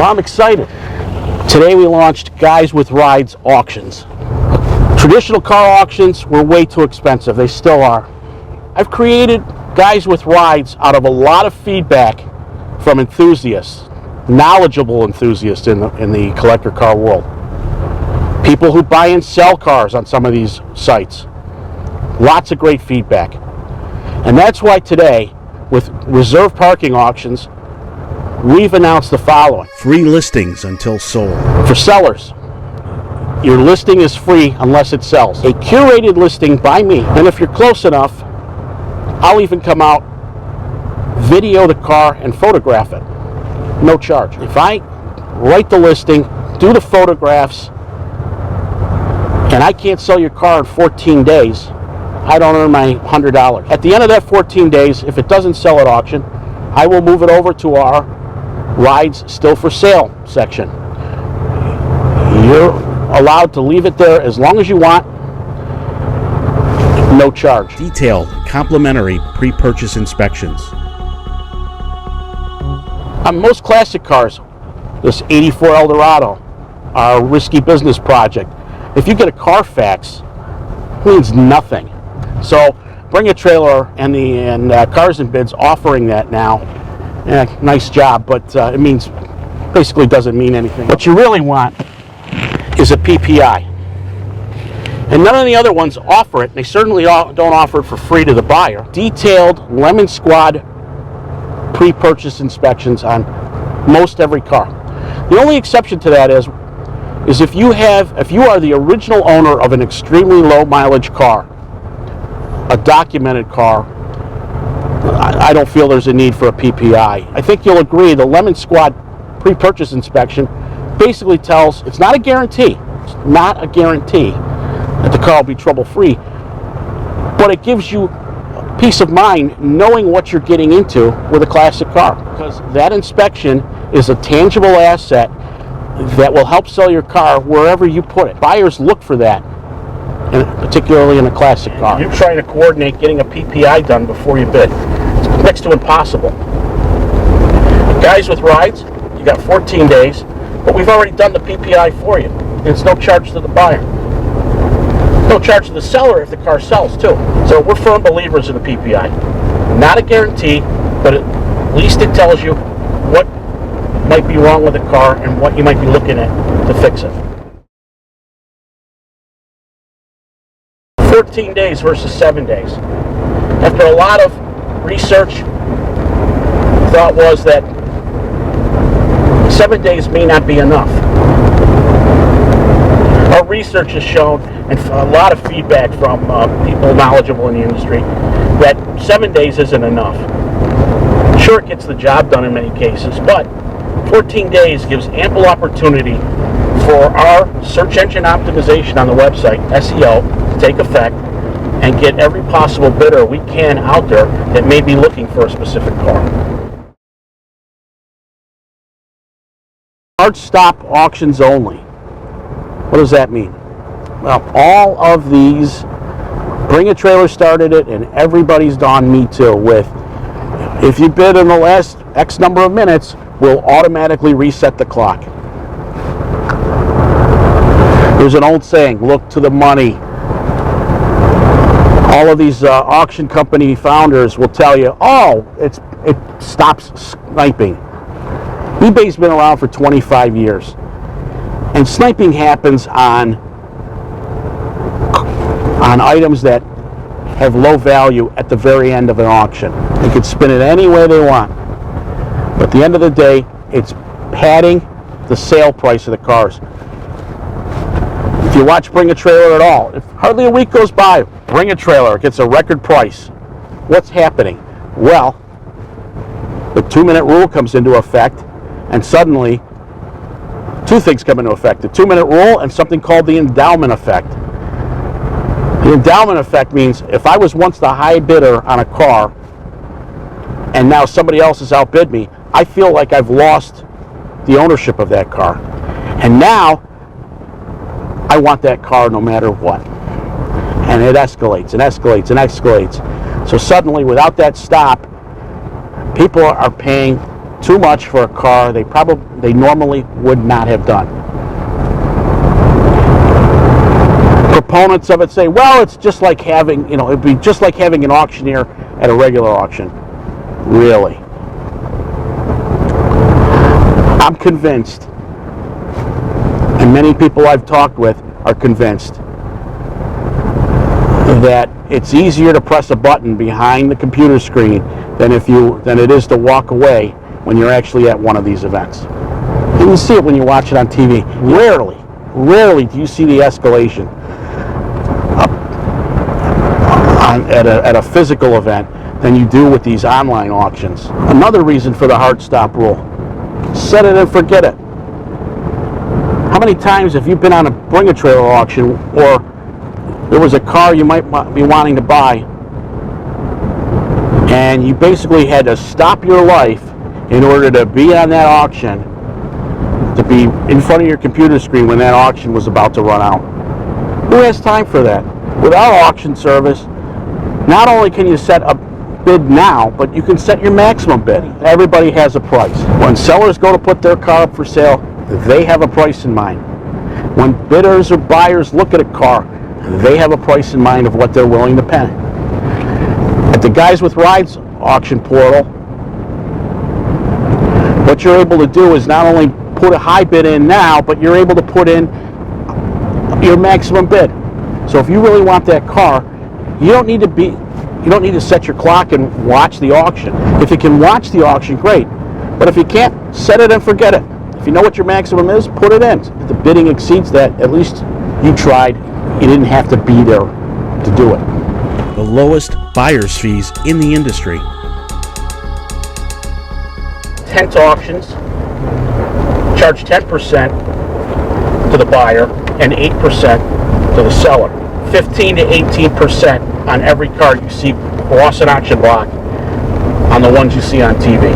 Well, I'm excited. Today we launched Guys with Rides auctions. Traditional car auctions were way too expensive. They still are. I've created Guys with Rides out of a lot of feedback from enthusiasts, knowledgeable enthusiasts in the collector car world. People who buy and sell cars on some of these sites. Lots of great feedback. And that's why today, with reserve parking auctions, we've announced the following. Free listings until sold. For sellers, your listing is free unless it sells. A curated listing by me, and if you're close enough, I'll even come out, video the car, and photograph it. No charge. If I write the listing, do the photographs, and I can't sell your car in 14 days, I don't earn my $100. At the end of that 14 days, if it doesn't sell at auction, I will move it over to our Rides Still for Sale section. You're allowed to leave it there as long as you want, no charge. Detailed, complimentary pre-purchase inspections. On most classic cars, this 84 Eldorado, our risky business project, if you get a Carfax, it means nothing. So Bring a Trailer and Cars and Bids offering that now. Nice job, but it means basically doesn't mean anything. What you really want is a PPI. And none of the other ones offer it. They certainly don't offer it for free to the buyer. Detailed Lemon Squad pre-purchase inspections on most every car. The only exception to that is if you are the original owner of an extremely low mileage car, a documented car, I don't feel there's a need for a PPI. I think you'll agree the Lemon Squad pre-purchase inspection basically tells, it's not a guarantee. It's not a guarantee that the car will be trouble-free, but it gives you peace of mind knowing what you're getting into with a classic car, because that inspection is a tangible asset that will help sell your car wherever you put it. Buyers look for that, and particularly in a classic car. You're trying to coordinate getting a PPI done before you bid. It's next to impossible. Guys with Rides, you got 14 days, but we've already done the PPI for you. And it's no charge to the buyer. No charge to the seller if the car sells too. So we're firm believers in the PPI. Not a guarantee, but at least it tells you what might be wrong with the car and what you might be looking at to fix it. 14 days versus 7 days. After a lot of research, the thought was that 7 days may not be enough. Our research has shown, and a lot of feedback from people knowledgeable in the industry, that 7 days isn't enough. Sure, it gets the job done in many cases, but 14 days gives ample opportunity for our search engine optimization on the website, SEO, to take effect and get every possible bidder we can out there that may be looking for a specific car. Large stop auctions only. What does that mean? Well, all of these, Bring a Trailer started it, and everybody's gone me too with, if you bid in the last X number of minutes, we'll automatically reset the clock. There's an old saying, look to the money. All of these auction company founders will tell you, oh, it stops sniping. eBay's been around for 25 years. And sniping happens on items that have low value at the very end of an auction. They can spin it any way they want. But at the end of the day, it's padding the sale price of the cars. If you watch Bring a Trailer at all, if hardly a week goes by, Bring a Trailer gets a record price. What's happening? Well, the 2-minute rule comes into effect, and suddenly two things come into effect. The 2-minute rule and something called the endowment effect. The endowment effect means if I was once the high bidder on a car and now somebody else has outbid me, I feel like I've lost the ownership of that car. And now I want that car no matter what. And it escalates and escalates and escalates. So suddenly, without that stop, people are paying too much for a car they normally would not have done. Proponents of it say, well, it's just like having, it'd be just like having an auctioneer at a regular auction. Really? I'm convinced, and many people I've talked with are convinced, that it's easier to press a button behind the computer screen than it is to walk away when you're actually at one of these events. And you see it when you watch it on TV. Rarely do you see the escalation at a physical event than you do with these online auctions. Another reason for the hard stop rule: set it and forget it. How many times have you been on a Bring a Trailer auction, or there was a car you might be wanting to buy, and you basically had to stop your life in order to be on that auction, to be in front of your computer screen when that auction was about to run out? Who has time for that? With our auction service, not only can you set a bid now, but you can set your maximum bid. Everybody has a price. When sellers go to put their car up for sale, they have a price in mind. When bidders or buyers look at a car, they have a price in mind of what they're willing to pay. At the Guys with Rides auction portal, what you're able to do is not only put a high bid in now, but you're able to put in your maximum bid. So if you really want that car, you don't need to set your clock and watch the auction. If you can watch the auction, great. But if you can't, set it and forget it. If you know what your maximum is, put it in. If the bidding exceeds that, at least you tried. You didn't have to be there to do it. The lowest buyer's fees in the industry. Tent auctions charge 10% to the buyer and 8% to the seller. 15 to 18% on every car you see across an auction block on the ones you see on TV.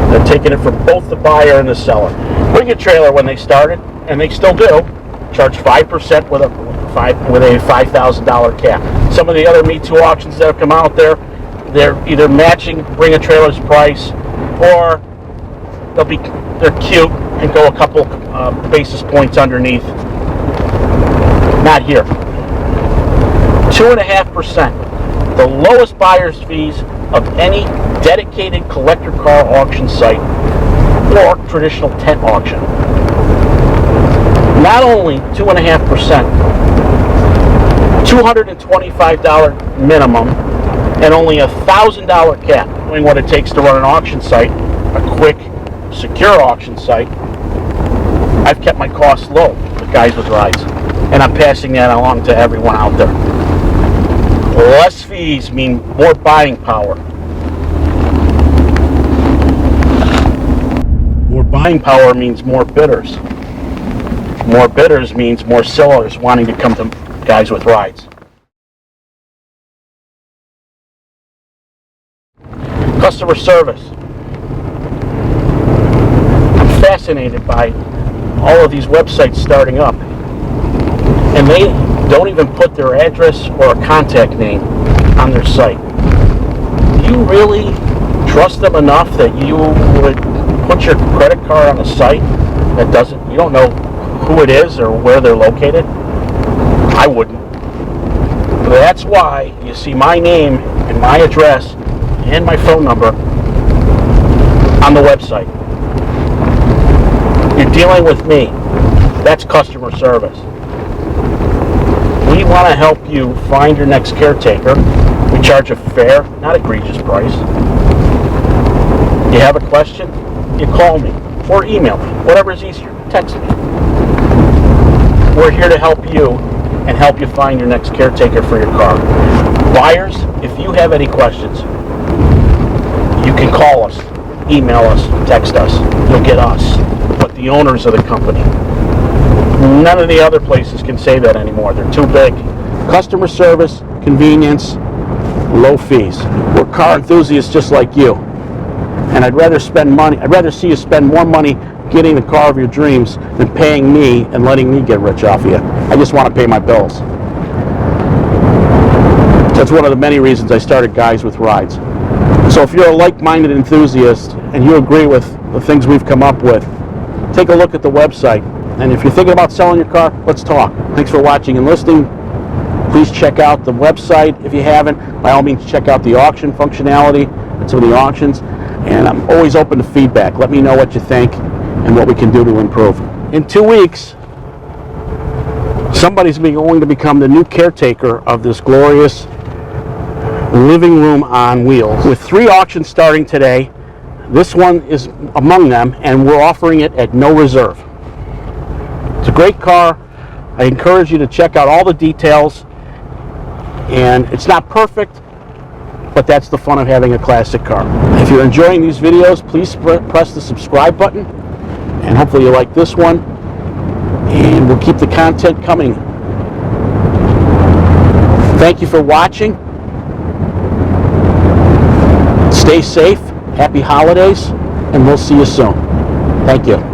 They're taking it from both the buyer and the seller. Bring a Trailer, when they started, and they still do, charge 5% with a $5,000 cap. Some of the other Me Too auctions that have come out there, they're either matching Bring a Trailer's price, or they're cute and go a couple basis points underneath. Not here. 2.5%, the lowest buyer's fees of any dedicated collector car auction site or traditional tent auction. Not only 2.5%, $225 minimum, and only $1,000 cap. Knowing what it takes to run an auction site, a quick, secure auction site, I've kept my costs low with Guys with Rides, and I'm passing that along to everyone out there. Less fees mean more buying power. More buying power means more bidders. More bidders means more sellers wanting to come to Guys with Rides. Customer service. I'm fascinated by all of these websites starting up, and they don't even put their address or a contact name on their site. Do you really trust them enough that you would put your credit card on a site that you don't know who it is or where they're located? I wouldn't. That's why you see my name and my address and my phone number on the website. You're dealing with me. That's customer service. We want to help you find your next caretaker. We charge a fair, not egregious price. You have a question? You call me or email me, whatever is easier. Text me. We're here to help you and help you find your next caretaker for your car. Buyers, if you have any questions, you can call us, email us, text us. You'll get us, but the owners of the company. None of the other places can say that anymore. They're too big. Customer service, convenience, low fees. We're car enthusiasts just like you. And I'd rather see you spend more money getting the car of your dreams than paying me and letting me get rich off of you. I just want to pay my bills. That's one of the many reasons I started Guys with Rides. So if you're a like-minded enthusiast and you agree with the things we've come up with, take a look at the website. And if you're thinking about selling your car, let's talk. Thanks for watching and listening. Please check out the website if you haven't. By all means, check out the auction functionality at some of the auctions. And I'm always open to feedback. Let me know what you think and what we can do to improve. In 2 weeks, somebody's going to become the new caretaker of this glorious living room on wheels. With 3 auctions starting today, this one is among them, and we're offering it at no reserve. It's a great car. I encourage you to check out all the details. And it's not perfect, but that's the fun of having a classic car. If you're enjoying these videos, please press the subscribe button, and hopefully you like this one, and we'll keep the content coming. Thank you for watching. Stay safe, happy holidays, and we'll see you soon. Thank you.